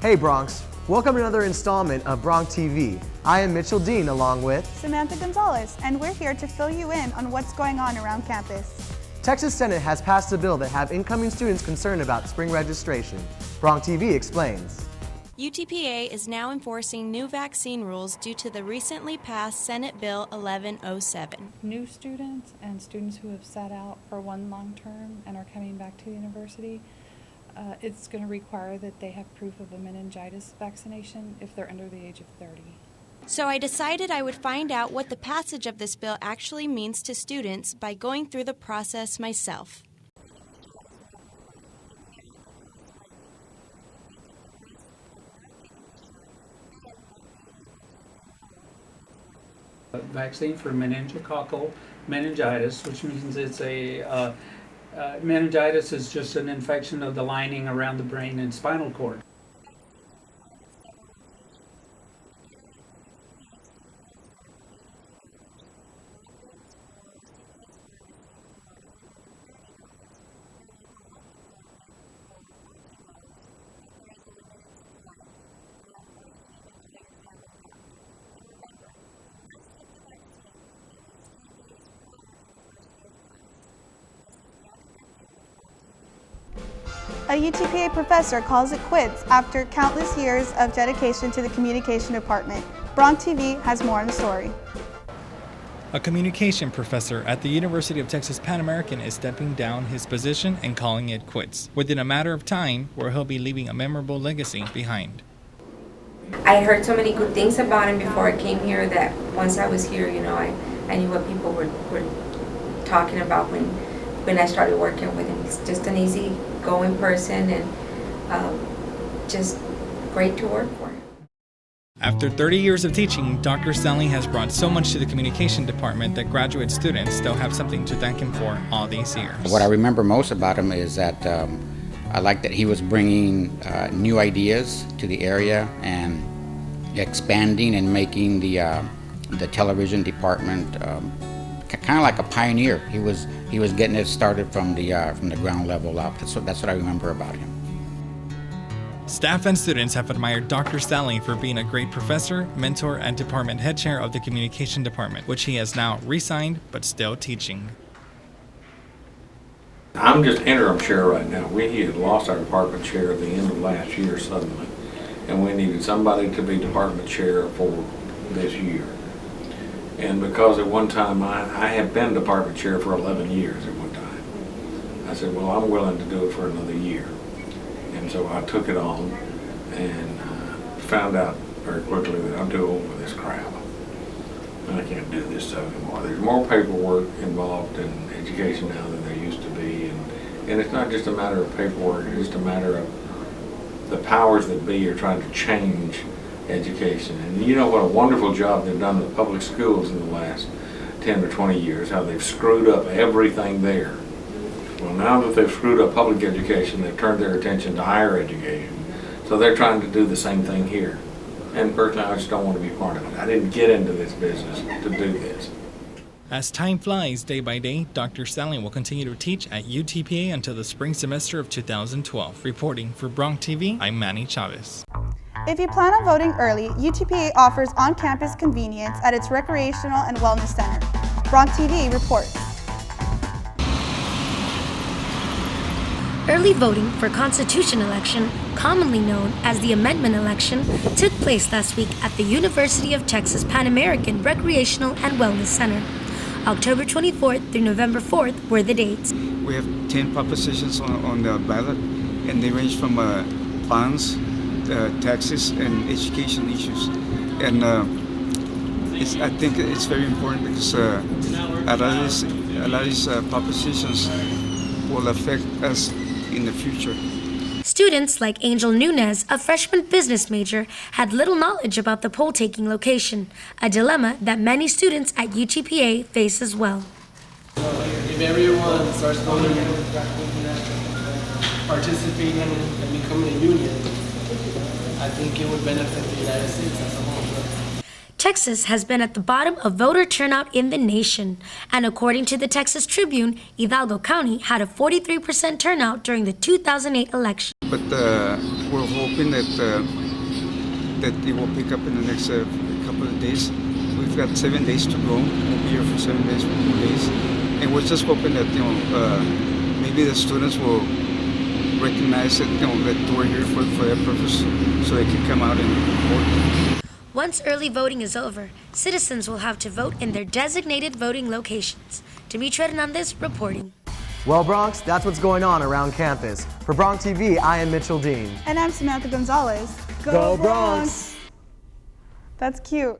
Hey Bronx, welcome to another installment of BRONC TV. I am Mitchell Dean along with Samantha Gonzalez, and we're here to fill you in on what's going on around campus. Texas Senate has passed a bill that have incoming students concerned about spring registration. BRONC TV explains. UTPA is now enforcing new vaccine rules due to the recently passed Senate Bill 1107. New students and students who have sat out for one long term and are coming back to the university, it's going to require that they have proof of a meningitis vaccination if they're under the age of 30. So I decided I would find out what the passage of this bill actually means to students by going through the process myself. A vaccine for meningococcal meningitis, which means it's a meningitis is just an infection of the lining around the brain and spinal cord. A UTPA professor calls it quits after countless years of dedication to the communication department. BRONC TV has more on the story. A communication professor at the University of Texas Pan American is stepping down his position and calling it quits, within a matter of time where he'll be leaving a memorable legacy behind. I heard so many good things about him before I came here that once I was here, I knew what people were talking about when I started working with him. He's just an easy-going person and just great to work for. After 30 years of teaching, Dr. Stanley has brought so much to the communication department that graduate students still have something to thank him for all these years. What I remember most about him is that I like that he was bringing new ideas to the area and expanding and making the television department kind of like a pioneer. He was getting it started from the ground level up. That's what I remember about him. Staff and students have admired Dr. Stanley for being a great professor, mentor, and department head chair of the communication department, which he has now resigned but still teaching. I'm just interim chair right now. We had lost our department chair at the end of last year suddenly, and we needed somebody to be department chair for this year. And because at one time I had been department chair for 11 years at one time, I said, well, I'm willing to do it for another year. And so I took it on and found out very quickly that I'm too old for this crap. I can't do this stuff anymore. There's more paperwork involved in education now than there used to be. And it's not just a matter of paperwork, it's just a matter of the powers that be are trying to change education. And you know what a wonderful job they've done with public schools in the last 10 or 20 years, how they've screwed up everything there. Well, now that they've screwed up public education, they've turned their attention to higher education. So they're trying to do the same thing here. And personally, I just don't want to be part of it. I didn't get into this business to do this. As time flies day by day, Dr. Stanley will continue to teach at UTPA until the spring semester of 2012. Reporting for BRONC TV, I'm Manny Chavez. If you plan on voting early, UTPA offers on-campus convenience at its Recreational and Wellness Center. BRONC TV reports. Early voting for Constitution election, commonly known as the amendment election, took place last week at the University of Texas Pan American Recreational and Wellness Center. October 24th through November 4th were the dates. We have 10 propositions on the ballot, and they range from bonds, taxes, and education issues. And I think it's very important because a lot of these propositions will affect us in the future. Students like Angel Nunez, a freshman business major, had little knowledge about the poll-taking location, a dilemma that many students at UTPA face as well. If everyone starts voting participating and becoming a union, I think it would benefit the United States as a whole. Texas has been at the bottom of voter turnout in the nation, and according to the Texas Tribune, Hidalgo County had a 43% turnout during the 2008 election. But we're hoping that it will pick up in the next couple of days. We've got 7 days to go. We'll be here for 7 days, and we're just hoping that maybe the students will recognize that that we're here for that purpose, so they can come out and vote. Once early voting is over, citizens will have to vote in their designated voting locations. Demetria Hernandez reporting. Well, Bronx, that's what's going on around campus. For BRONC TV, I am Mitchell Dean. And I'm Samantha Gonzalez. Go Bronx! That's cute.